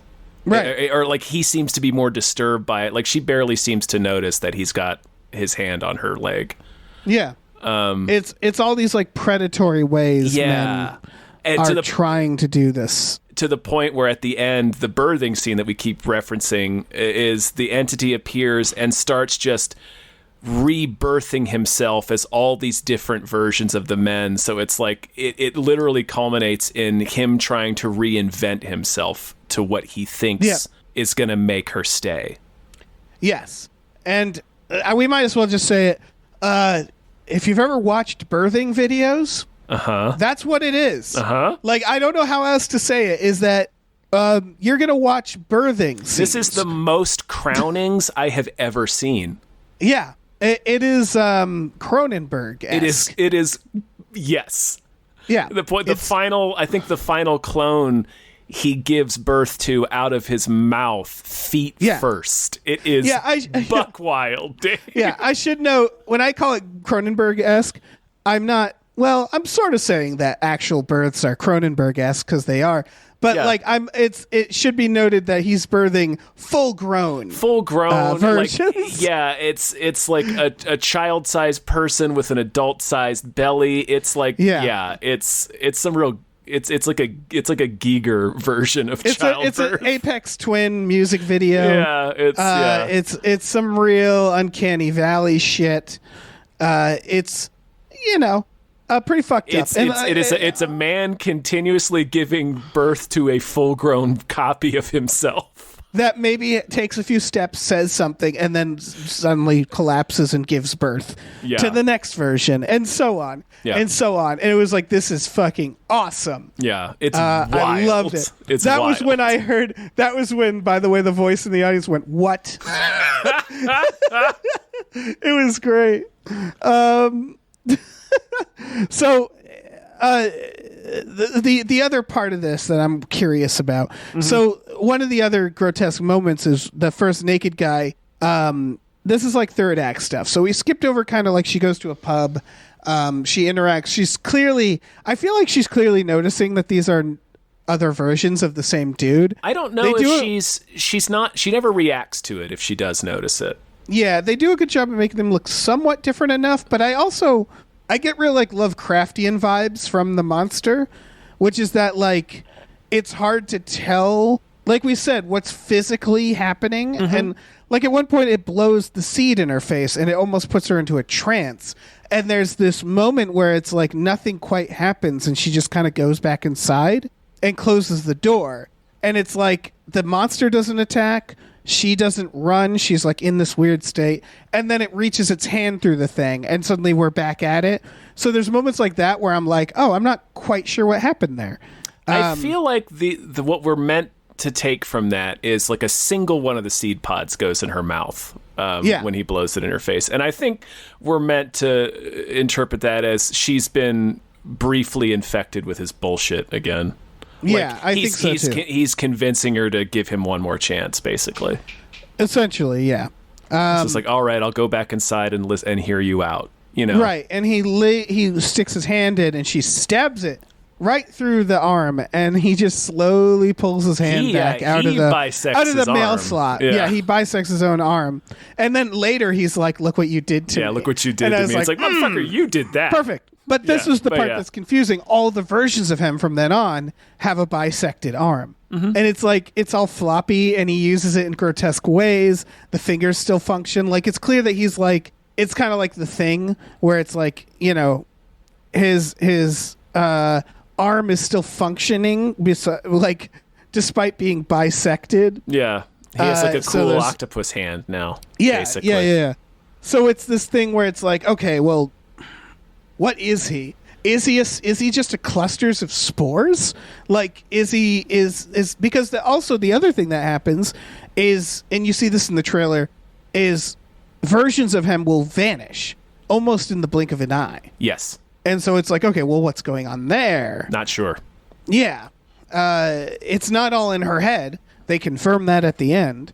Right. Or like he seems to be more disturbed by it. Like she barely seems to notice that he's got his hand on her leg. Yeah. It's all these like predatory ways men are trying to do this. To the point where at the end, the birthing scene that we keep referencing is the entity appears and starts just rebirthing himself as all these different versions of the men. So it's like it literally culminates in him trying to reinvent himself to what he thinks is going to make her stay. Yes. And we might as well just say it. If you've ever watched birthing videos, that's what it is. Like, I don't know how else to say it, is that you're going to watch birthing scenes. This is the most crownings I have ever seen. Yeah. It is Cronenberg-esque. It is, yes. Yeah. I think the final clone he gives birth to out of his mouth, feet first. It is buck wild. Yeah, I should know, when I call it Cronenberg-esque, I'm I'm sort of saying that actual births are Cronenberg-esque because they are. But it should be noted that he's birthing full grown versions. Like, it's like a child-sized person with an adult-sized belly. It's like it's some real. It's like a Giger version of childbirth. It's an Apex Twin music video. Yeah, it's some real Uncanny Valley shit. It's pretty fucked up. It's a man continuously giving birth to a full-grown copy of himself. That maybe takes a few steps, says something, and then suddenly collapses and gives birth to the next version, and so on, and so on. And it was like, this is fucking awesome. Yeah, it's wild. I loved it. That was when I heard. That was when, by the way, the voice in the audience went, "What?" It was great. So. The other part of this that I'm curious about. So one of the other grotesque moments is the first naked guy. This is like third act stuff. So we skipped over kind of like she goes to a pub. She interacts. I feel like she's clearly noticing that these are other versions of the same dude. I don't know if she's not. She never reacts to it if she does notice it. Yeah, they do a good job of making them look somewhat different enough. But I get real like Lovecraftian vibes from the monster, which is that like it's hard to tell, like we said, what's physically happening. And like at one point it blows the seed in her face and it almost puts her into a trance. And there's this moment where it's like nothing quite happens and she just kind of goes back inside and closes the door. And it's like the monster doesn't attack. She doesn't run. She's like in this weird state. And then it reaches its hand through the thing and suddenly we're back at it. So there's moments like that where I'm like, oh, I'm not quite sure what happened there. I feel like the what we're meant to take from that is like a single one of the seed pods goes in her mouth when he blows it in her face. And I think we're meant to interpret that as she's been briefly infected with his bullshit again. Yeah, I think so too. He's convincing her to give him one more chance, basically. Essentially, yeah. So it's like, all right, I'll go back inside and listen and hear you out. You know, right? And he sticks his hand in, and she stabs it right through the arm, and he just slowly pulls his hand back out of the mail slot. Yeah, he bisects his own arm, and then later he's like, "Look what you did to me." Yeah, look what you did to me. It's like, motherfucker, you did that. Perfect. But this was the part that's confusing. All the versions of him from then on have a bisected arm. And it's like, it's all floppy and he uses it in grotesque ways. The fingers still function. Like, it's clear that he's like, it's kind of like The Thing where it's like, you know, his arm is still functioning, like, despite being bisected. Yeah. He has like a cool octopus hand now. Yeah, basically. Yeah. So it's this thing where it's like, okay, well, what is he? Is he just a clusters of spores? Like, is because also the other thing that happens is, and you see this in the trailer, is versions of him will vanish almost in the blink of an eye. Yes. And so it's like, okay, well, what's going on there? Not sure. Yeah. It's not all in her head. They confirm that at the end.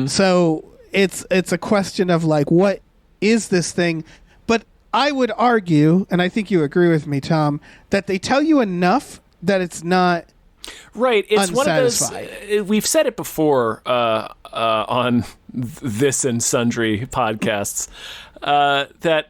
So it's a question of like, what is this thing? I would argue, and I think you agree with me, Tom, that they tell you enough that it's not right. It's one of those. We've said it before on this and sundry podcasts that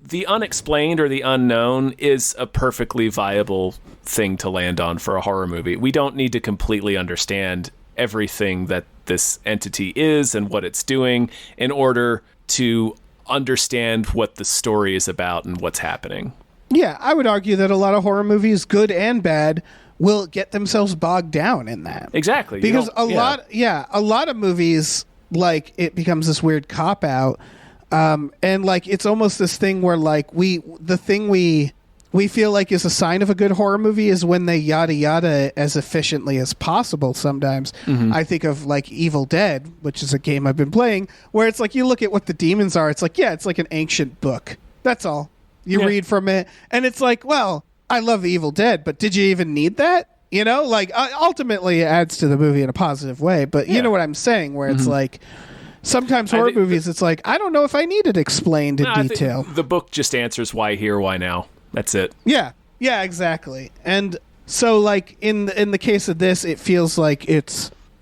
the unexplained or the unknown is a perfectly viable thing to land on for a horror movie. We don't need to completely understand everything that this entity is and what it's doing in order to understand what the story is about and what's happening. Yeah, I would argue that a lot of horror movies, good and bad, will get themselves bogged down in that. Exactly. Because a lot of movies, like, it becomes this weird cop out, and like it's almost this thing where like we feel like is a sign of a good horror movie is when they yada yada as efficiently as possible sometimes. I think of like Evil Dead, which is a game I've been playing, where it's like you look at what the demons are, it's like, yeah, it's like an ancient book. That's all. You read from it, and it's like, well, I love Evil Dead, but did you even need that? You know, like ultimately it adds to the movie in a positive way, but you know what I'm saying, where it's like sometimes horror movies, it's like, I don't know if I need it explained in detail. The book just answers why here, why now. That's it. Yeah, exactly. And so, like in the case of this, it feels like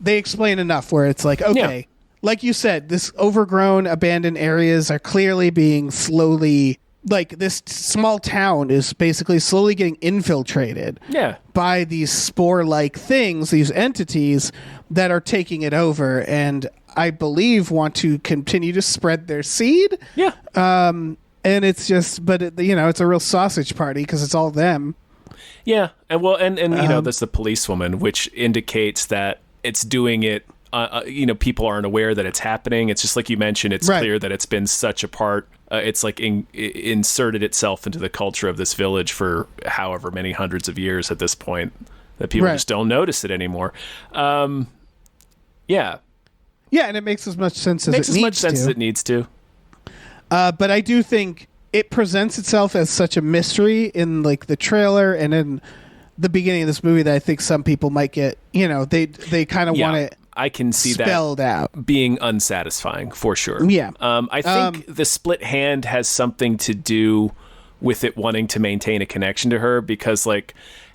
they explain enough where it's like, okay, like you said, this overgrown, abandoned areas are clearly being slowly, like this small town is basically slowly getting infiltrated. By these spore-like things, these entities that are taking it over, and I believe want to continue to spread their seed. And it's just, but it's a real sausage party because it's all them. Yeah, and there's the policewoman, which indicates that it's doing it. People aren't aware that it's happening. It's just like you mentioned. It's clear that it's been such a part. It's like inserted itself into the culture of this village for however many hundreds of years at this point that people just don't notice it anymore. Yeah, and it makes as much sense as it needs to. But I do think it presents itself as such a mystery in like the trailer and in the beginning of this movie that I think some people might get. They kind of want it. I can see spelled that out being unsatisfying for sure. Yeah. I think the split hand has something to do with it wanting to maintain a connection to her, because like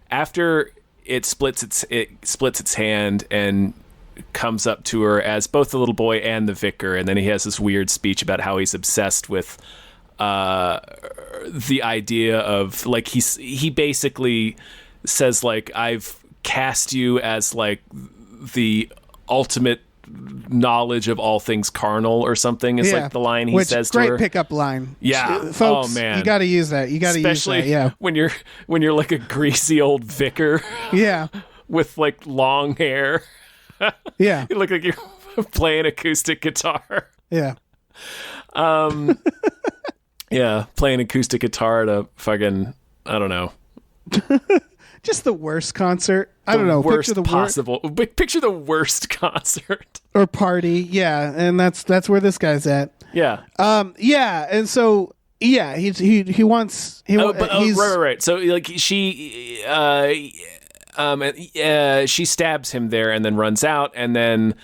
after it splits its hand and comes up to her as both the little boy and the vicar, and then he has this weird speech about how he's obsessed with the idea of like he basically says like, I've cast you as like the ultimate knowledge of all things carnal or something is like the line he says to her. Great pickup line. Yeah. Folks, oh man, you got to use that. You got to use that. Yeah. when you're like a greasy old vicar. Yeah. With like long hair. Yeah. You look like you're playing acoustic guitar. Yeah. Yeah, playing acoustic guitar at a fucking, I don't know. Just the worst concert. I don't know. Picture the worst concert or party. Yeah, and that's where this guy's at. Yeah. Yeah, and so yeah, he wants. Right. So like she stabs him there and then runs out, and then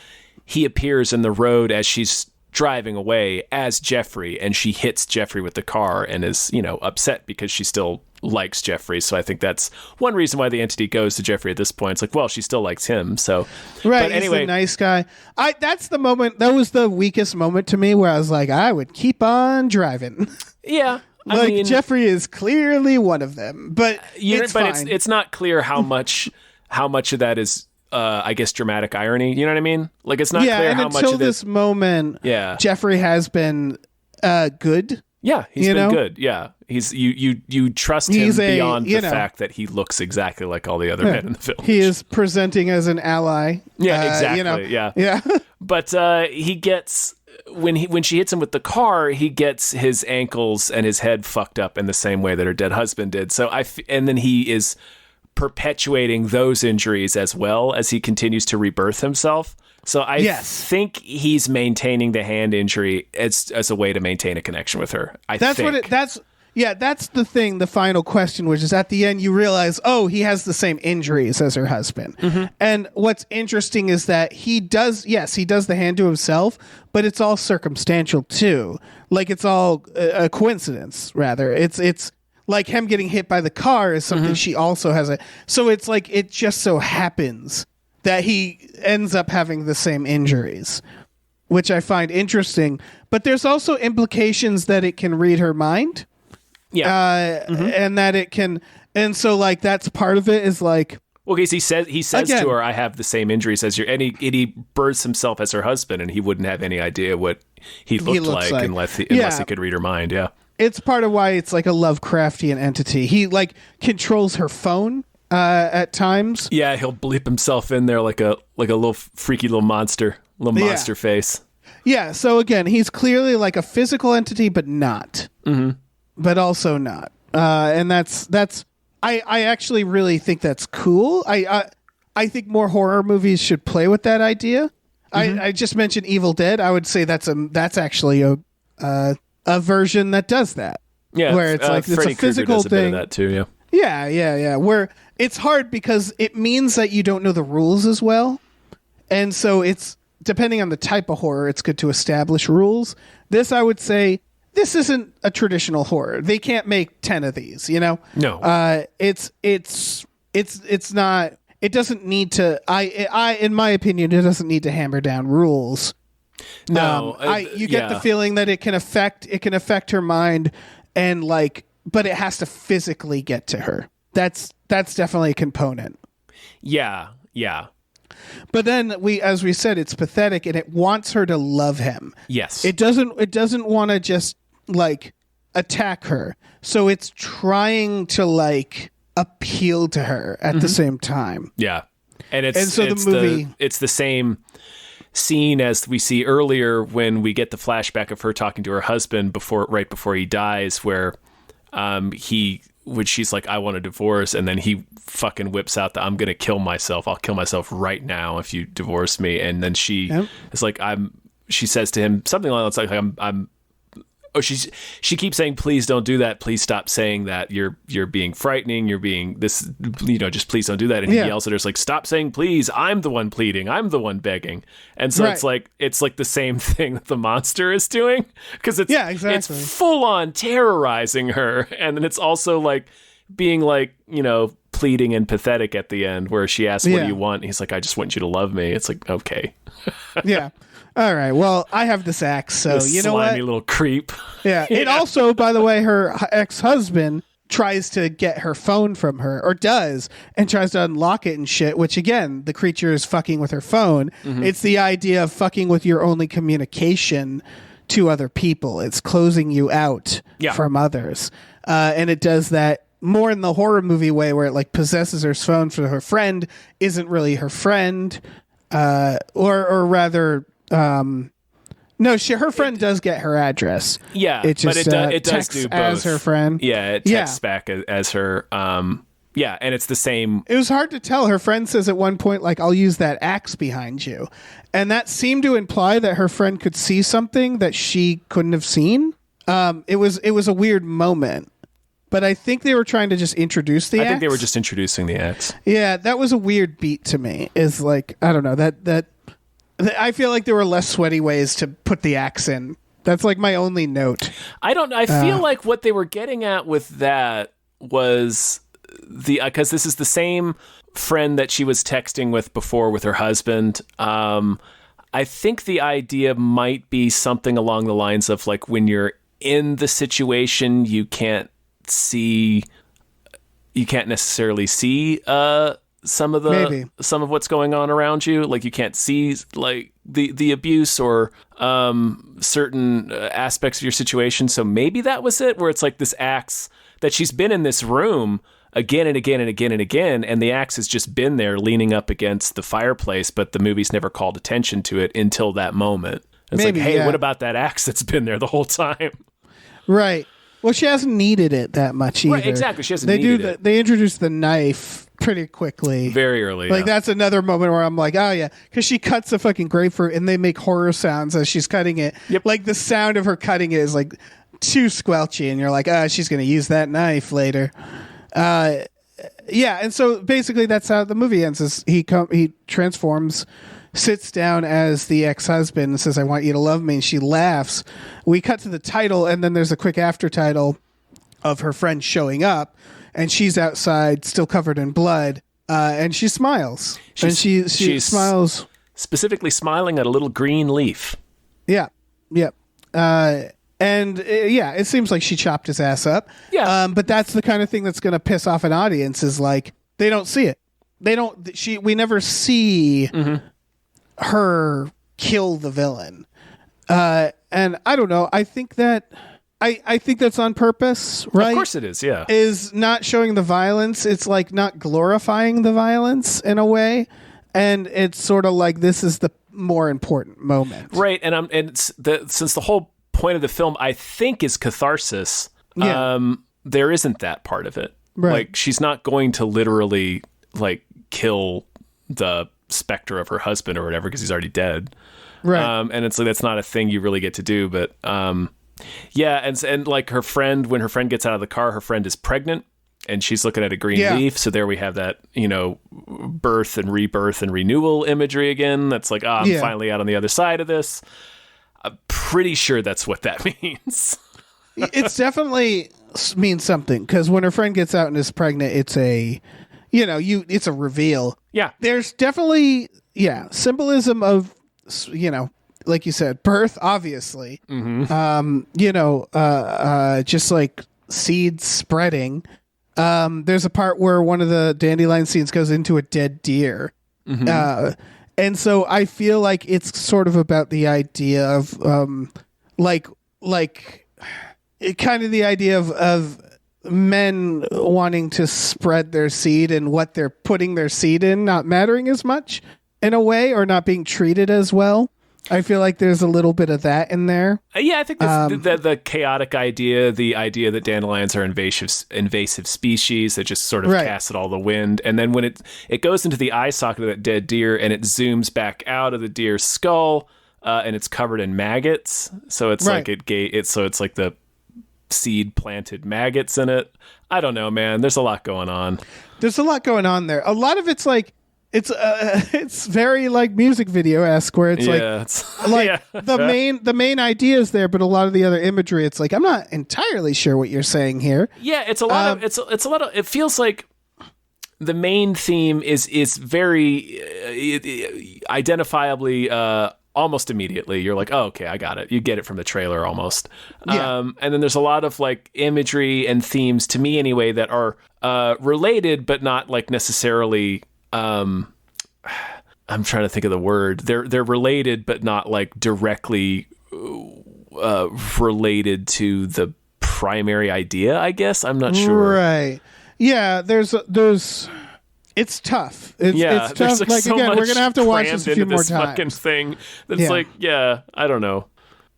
he appears in the road as she's driving away as Jeffrey, and she hits Jeffrey with the car and is, upset because she still likes Jeffrey. So I think that's one reason why the entity goes to Jeffrey at this point. It's like, well, she still likes him. So right, but anyway, he's a nice guy. That's the moment. That was the weakest moment to me where I was like, I would keep on driving. Yeah. I mean, Jeffrey is clearly one of them, but it's not clear how much of that is I guess dramatic irony. You know what I mean? Like it's not clear how much of until this moment. Yeah, Jeffrey has been good. Yeah, he's been good. Yeah, he's you trust him beyond the fact that he looks exactly like all the other men in the film. He is presenting as an ally. Yeah, exactly. Yeah. But he gets when she hits him with the car, he gets his ankles and his head fucked up in the same way that her dead husband did. So and then he is perpetuating those injuries as well as he continues to rebirth himself. So I think he's maintaining the hand injury as a way to maintain a connection with her. That's the thing. The final question, which is at the end, you realize, oh, he has the same injuries as her husband. Mm-hmm. And what's interesting is that he does the hand to himself, but it's all circumstantial too. Like it's all a coincidence, rather. It's like him getting hit by the car is something she also has. So it's like it just so happens that he ends up having the same injuries, which I find interesting. But there's also implications that it can read her mind. Yeah. And that it can. And so like that's part of it is like. Well, because he says again, to her, I have the same injuries as your, and he births himself as her husband, and he wouldn't have any idea what he looked like unless he could read her mind. Yeah. It's part of why it's like a Lovecraftian entity. He like controls her phone at times. Yeah, he'll bleep himself in there like a little freaky little monster face. Yeah. So again, he's clearly like a physical entity, but not. Mm-hmm. But also not. And that's. I actually really think that's cool. I think more horror movies should play with that idea. Mm-hmm. I just mentioned Evil Dead. I would say that's actually a version that does that. Yeah, where it's like it's a physical thing. That too, yeah. Yeah. Where it's hard because it means that you don't know the rules as well, and so it's depending on the type of horror, it's good to establish rules. This, I would say, this isn't a traditional horror. They can't make 10 of these. No. It's not. It doesn't need to. In my opinion, it doesn't need to hammer down rules. No, you get the feeling that it can affect her mind, and like, but it has to physically get to her. That's definitely a component. Yeah. But then as we said, it's pathetic, and it wants her to love him. Yes, it doesn't want to just like attack her. So it's trying to like appeal to her at the same time. Yeah. And it's the same scene as we see earlier when we get the flashback of her talking to her husband right before he dies, where when she's like, I want a divorce, and then he fucking whips out I'm gonna kill myself. I'll kill myself right now if you divorce me. And then she is like, she says to him something along those lines, she keeps saying, please don't do that. Please stop saying that. You're being frightening. You're being this, just please don't do that. And he yells at her, it's like, stop saying please. I'm the one pleading. I'm the one begging. And so it's like the same thing that the monster is doing, because it's full on terrorizing her. And then it's also like being like, pleading and pathetic at the end, where she asks, what do you want? And he's like, I just want you to love me. It's like, okay. Yeah. All right. Well, I have this axe, so you know what? Slimy little creep. Yeah. It also, by the way, her ex-husband tries to get her phone from her, or does, and tries to unlock it and shit, which again, the creature is fucking with her phone. Mm-hmm. It's the idea of fucking with your only communication to other people. It's closing you out from others. And it does that more in the horror movie way, where it like possesses her phone for her friend isn't really her friend, or rather... her friend does get her address. Yeah, it just, but it does do both as her friend. Yeah, it texts back as her. And it's the same. It was hard to tell. Her friend says at one point, like, I'll use that axe behind you, and that seemed to imply that her friend could see something that she couldn't have seen. It was a weird moment. But I think they were trying to just introduce the axe. I think they were just introducing the axe. Yeah, that was a weird beat to me. Is like, I don't know, that I feel like there were less sweaty ways to put the axe in. That's like my only note. I feel like what they were getting at with that was because this is the same friend that she was texting with before with her husband. I think the idea might be something along the lines of like, when you're in the situation, you can't necessarily see some of what's going on around you. Like, you can't see like the abuse or certain aspects of your situation. So maybe that was it, where it's like this axe that she's been in this room again and again and again and again, and the axe has just been there leaning up against the fireplace, but the movie's never called attention to it until that moment. It's maybe, like, hey, what about that axe that's been there the whole time? Right. Well, she hasn't needed it that much either. Right, exactly. She hasn't needed it. They introduced the knife pretty quickly. Very early. Like, that's another moment where I'm like, oh, yeah. Because she cuts a fucking grapefruit, and they make horror sounds as she's cutting it. Yep. Like, the sound of her cutting it is, like, too squelchy, and you're like, she's going to use that knife later. And so basically that's how the movie ends, is he transforms, sits down as the ex-husband and says, I want you to love me, and she laughs. We cut to the title, and then there's a quick after title of her friend showing up, and she's outside still covered in blood, and she smiles. She smiles, specifically smiling at a little green leaf. Yeah. It seems like she chopped his ass up. Yeah. But that's the kind of thing that's going to piss off an audience, is like, they don't see it. We never see her kill the villain. And I don't know. I think that I think that's on purpose, right? Of course it is, yeah. Is not showing the violence. It's like not glorifying the violence in a way. And it's sort of like, this is the more important moment. Right. Since the whole point of the film, I think, is catharsis, there isn't that part of it. Right. Like, she's not going to literally like kill the specter of her husband or whatever, because he's already dead. Right. And it's like, that's not a thing you really get to do. But and like, her friend, when her friend gets out of the car, her friend is pregnant, and she's looking at a green leaf. So there we have that, birth and rebirth and renewal imagery again. That's like, I'm finally out on the other side of this. I'm pretty sure that's what that means. It's definitely means something, because when her friend gets out and is pregnant, it's a, it's a reveal. Yeah. There's definitely, symbolism of, like you said, birth, obviously. Mm-hmm. Just like seeds spreading. There's a part where one of the dandelion seeds goes into a dead deer. Mm-hmm. And so I feel like it's sort of about the idea of, kind of the idea of men wanting to spread their seed and what they're putting their seed in not mattering as much in a way, or not being treated as well. I feel like there's a little bit of that in there. Yeah, I think the chaotic idea, the idea that dandelions are invasive species that just sort of cast at all the wind. And then when it goes into the eye socket of that dead deer and it zooms back out of the deer's skull, and it's covered in maggots. So it's like it's like the seed planted maggots in it. I don't know, man. There's a lot going on. There's a lot going on there. A lot of it's like, it's very like music video-esque, where it's the main idea is there, but a lot of the other imagery, it's like, I'm not entirely sure what you're saying here. Yeah, it's a lot of it feels like the main theme is very identifiably almost immediately. You're like, oh, okay, I got it. You get it from the trailer almost. Yeah. And then there's a lot of like imagery and themes, to me anyway, that are related but not like necessarily I'm trying to think of the word. They're related, but not like directly related to the primary idea, I guess. I'm not sure. Right. Yeah. There's. It's tough. It's tough. Like so again, we're gonna have to watch this a few more times. Fucking thing. That's like, I don't know.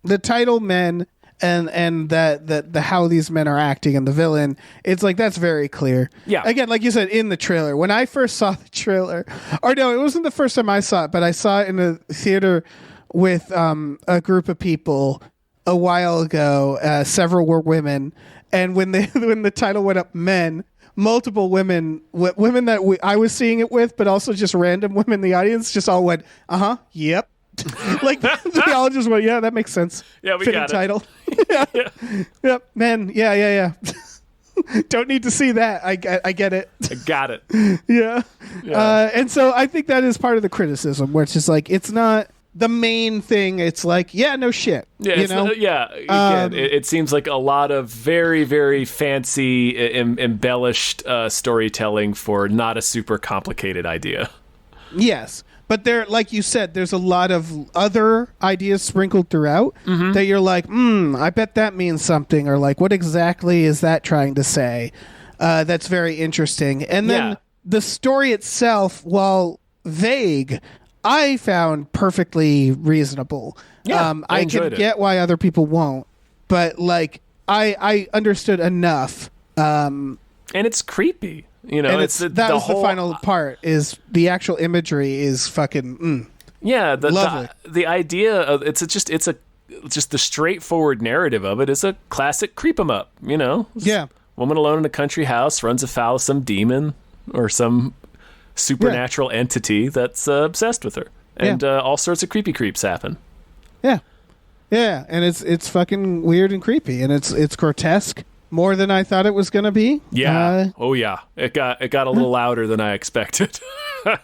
The title men. And the how these men are acting and the villain, it's like, that's very clear. Yeah. Again, like you said, in the trailer. When I first saw the trailer, or no, it wasn't the first time I saw it, but I saw it in a theater with a group of people a while ago. Several were women, and when the title went up, men, multiple women that I was seeing it with, but also just random women in the audience, just all went, yep. Like they all just went, yeah, that makes sense. Yeah, we fitting got title. Yeah. Yep, man. Yeah. Don't need to see that. I get it. I got it. Yeah. And so I think that is part of the criticism, where it's just like, it's not the main thing. It's like, yeah, no shit. Yeah, Again, it seems like a lot of very, very fancy, embellished storytelling for not a super complicated idea. Yes. But there, like you said, there's a lot of other ideas sprinkled throughout that you're like, I bet that means something, or like, what exactly is that trying to say? That's very interesting. And then the story itself, while vague, I found perfectly reasonable. Yeah, I can get why other people won't, but like, I understood enough. And it's creepy. You know, and that was the final part. Is the actual imagery is fucking lovely. The idea of it's just the straightforward narrative of it is a classic creep 'em up. You know, woman alone in a country house runs afoul of some demon or some supernatural entity that's obsessed with her, and all sorts of creepy creeps happen. Yeah, and it's fucking weird and creepy, and it's grotesque. More than I thought it was going to be. Yeah. It got a little louder than I expected.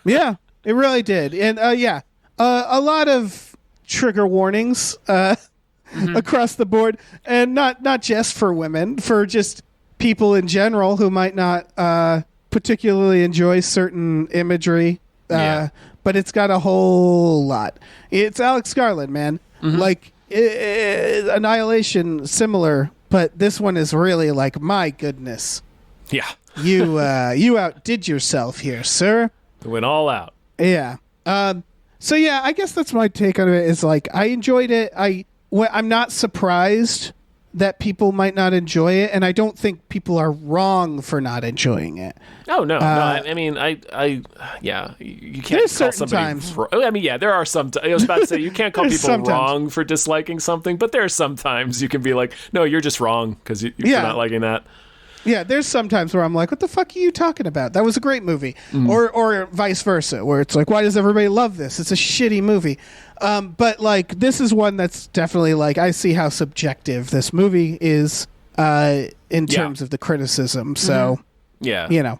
Yeah, it really did. And a lot of trigger warnings across the board, and not just for women, for just people in general who might not particularly enjoy certain imagery. But it's got a whole lot. It's Alex Garland, man. Like Annihilation, similar. But this one is really like, my goodness. Yeah. You outdid yourself here, sir. It went all out. Yeah. So yeah, I guess that's my take on it, is like, I enjoyed it. I'm not surprised that people might not enjoy it, and I don't think people are wrong for not enjoying it. Oh no, I mean, you can't call somebody. I mean, there are some. I was about to say, you can't call people wrong for disliking something, but there are sometimes you can be like, no, you're just wrong because you're not liking that. Yeah, there's sometimes where I'm like, what the fuck are you talking about? That was a great movie. Or vice versa, where it's like, why does everybody love this? It's a shitty movie. But like, this is one that's definitely like, I see how subjective this movie is in terms of the criticism. So, you know,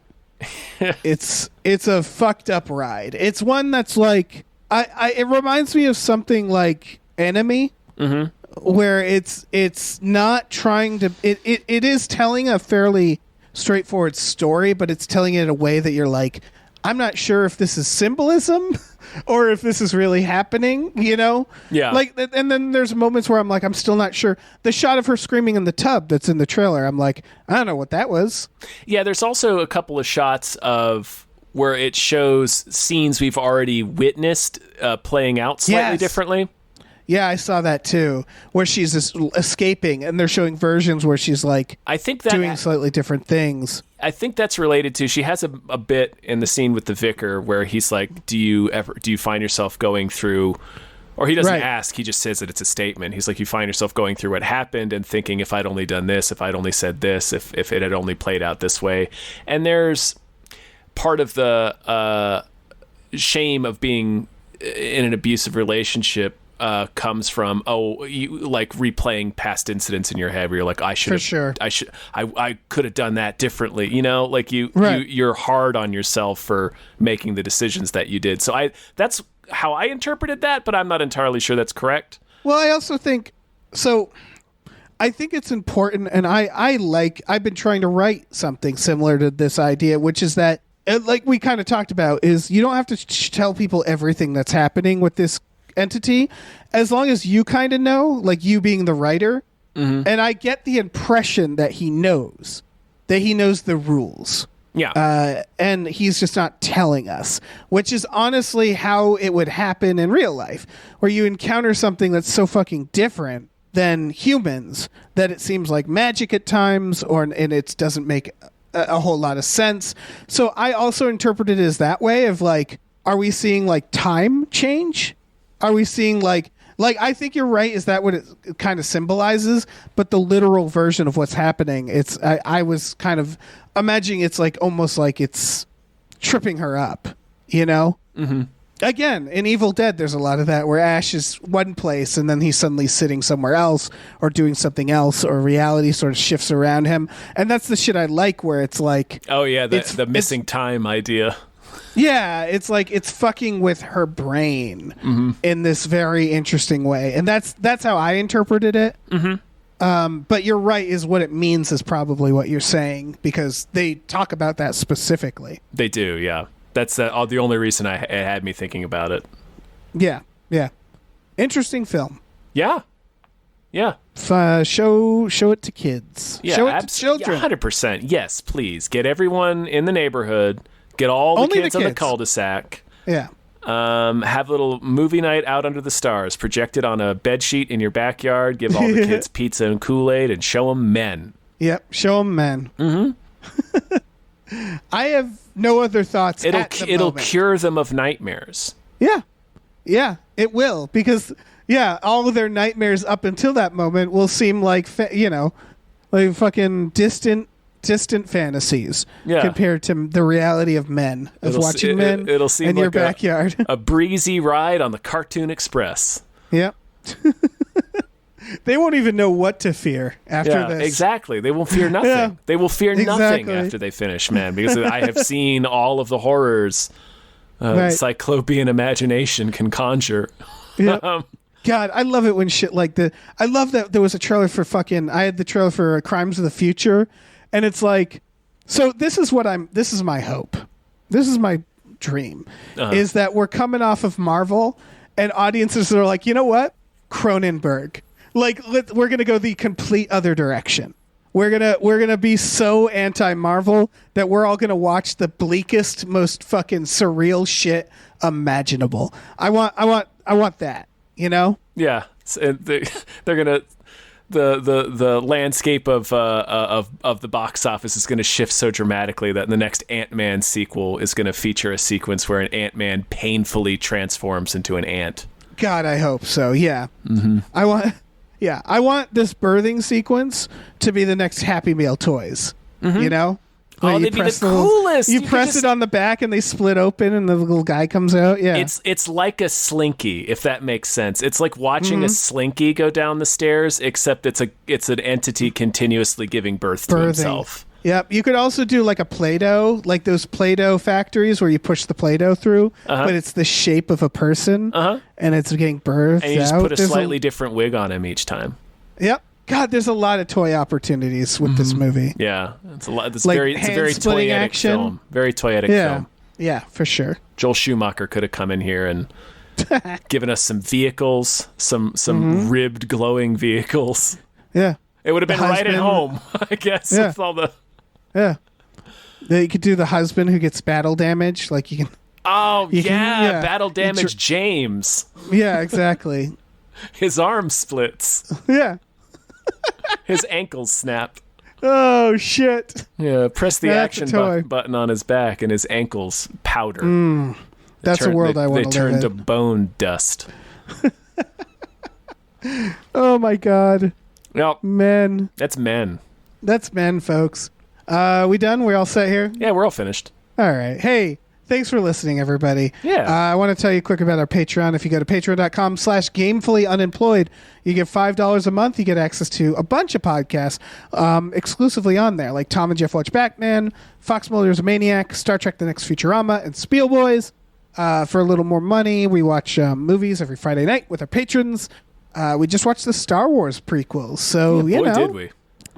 it's a fucked up ride. It's one that's like, it reminds me of something like Enemy. Where it's not trying to it is telling a fairly straightforward story, but it's telling it in a way that you're like, I'm not sure if this is symbolism or if this is really happening, you know? Yeah. Like, and then there's moments where I'm like, I'm still not sure. The shot of her screaming in the tub that's in the trailer, I'm like, I don't know what that was. Yeah, there's also a couple of shots of where it shows scenes we've already witnessed playing out slightly Yes. differently. Yeah, I saw that too, where she's just escaping, and they're showing versions where she's like I think that doing slightly different things. I think that's related to, she has a bit in the scene with the vicar where he's like, do you find yourself going through, or he doesn't Right. ask, he just says that it's a statement. He's like, you find yourself going through what happened and thinking, if I'd only done this, if I'd only said this, if it had only played out this way. And there's part of the shame of being in an abusive relationship comes from you like replaying past incidents in your head where you're like, I could have done that differently, you know, like you're hard on yourself for making the decisions that you did. So that's how I interpreted that, but I'm not entirely sure that's correct. Well, I also think so. I think it's important, and I've been trying to write something similar to this idea, which is that, like we kind of talked about, is you don't have to tell people everything that's happening with this entity, as long as you kind of know, like you being the writer. And I get the impression that he knows the rules. Yeah. And he's just not telling us, which is honestly how it would happen in real life, where you encounter something that's so fucking different than humans that it seems like magic at times, and it doesn't make a whole lot of sense. So I also interpret it as that way of like, are we seeing like time change? Are we seeing like I think you're right. Is that what it kind of symbolizes? But the literal version of what's happening, I was kind of imagining it's like almost like it's tripping her up, you know? Mm-hmm. Again, in Evil Dead, there's a lot of that where Ash is one place and then he's suddenly sitting somewhere else or doing something else, or reality sort of shifts around him. And that's the shit I like, where it's like, oh yeah, the missing time idea. Yeah, it's like it's fucking with her brain in this very interesting way, and that's how I interpreted it. But you're right; is what it means is probably what you're saying, because they talk about that specifically. They do, yeah. That's the only reason it had me thinking about it. Yeah. Interesting film. Yeah. Show it to kids. Yeah, show it to children. 100%. Yes, please get everyone in the neighborhood. Get all the Only kids the on the kids. cul-de-sac. Yeah. Have a little movie night out under the stars, projected on a bed sheet in your backyard. Give all the kids pizza and Kool-Aid, and show them Men. Yep. Show them Men. I have no other thoughts. It'll cure them of nightmares. Yeah, it will, because all of their nightmares up until that moment will seem like like fucking distant fantasies compared to the reality of men, watching men it'll seem in like your backyard. a breezy ride on the Cartoon Express. Yep. They won't even know what to fear after this. Exactly. They will fear nothing. Yeah, they will fear nothing exactly. after they finish Men, because I have seen all of the horrors Right. cyclopean imagination can conjure. Yep. God, I love it when shit like that. I love that there was a trailer for I had the trailer for Crimes of the Future, and it's like, so this is my hope. This is my dream, is that we're coming off of Marvel, and audiences are like, you know what? Cronenberg. Like, we're going to go the complete other direction. We're gonna be so anti-Marvel that we're all gonna watch the bleakest, most fucking surreal shit imaginable. I want that. You know? Yeah, they're gonna the landscape of the box office is gonna shift so dramatically that the next Ant-Man sequel is gonna feature a sequence where an Ant-Man painfully transforms into an ant. God, I hope so. Yeah, I want this birthing sequence to be the next Happy Meal toys. You know? Oh, they'd be the coolest. You press it on the back and they split open and the little guy comes out. Yeah. It's like a Slinky, if that makes sense. It's like watching a Slinky go down the stairs, except it's an entity continuously giving birth to himself. Yep. You could also do like a Play-Doh, like those Play-Doh factories where you push the Play-Doh through, but it's the shape of a person and it's getting birthed out. And you just put a slightly different wig on him each time. Yep. God, there's a lot of toy opportunities with this movie. Yeah. It's a lot. It's Like a very hand-splitting toyetic action. film. Very toyetic film. Yeah, for sure. Joel Schumacher could have come in here and given us some vehicles, some ribbed, glowing vehicles. Yeah. It would have been right at home, I guess. Yeah. With all the... Yeah. You could do the husband who gets battle damage. Like you can. Oh, You can- yeah. battle damage James. Yeah, exactly. His arm splits. Yeah. His ankles snap. Oh, shit. Yeah, press the That's a action toy. button on his back and his ankles powder. That's a world I want to They turn live to in. bone dust. Oh, my God. Yep, Men. that's men. That's men, folks. We done? We all set here? Yeah, we're all finished. All right. Hey, thanks for listening, everybody. Yeah. I want to tell you quick about our Patreon. If you go to patreon.com/gamefullyunemployed, you get $5 a month. You get access to a bunch of podcasts exclusively on there, like Tom and Jeff Watch Batman, Fox Mulder's a Maniac, Star Trek The Next Futurama, and Spiel Boys. For a little more money, we watch movies every Friday night with our patrons. We just watched the Star Wars prequels. So,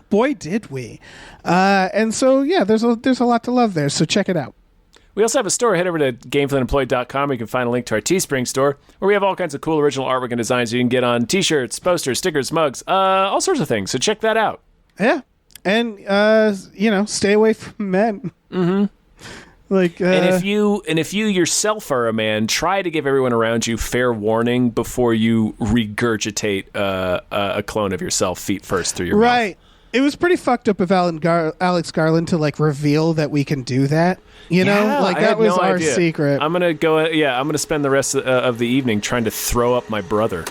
Boy, did we. And so, yeah, there's a lot to love there. So check it out. We also have a store. Head over to gamefullyunemployed.com where you can find a link to our Teespring store, where we have all kinds of cool original artwork and designs you can get on t-shirts, posters, stickers, mugs, all sorts of things. So check that out. Yeah. And, stay away from men. Mm-hmm. Like, And if you yourself are a man, try to give everyone around you fair warning before you regurgitate a clone of yourself feet first through your mouth. right. It was pretty fucked up of Alex Garland to, like, reveal that we can do that. You know? Yeah, Like, I that had was no our idea. secret. I'm going to spend the rest of the evening trying to throw up my brother.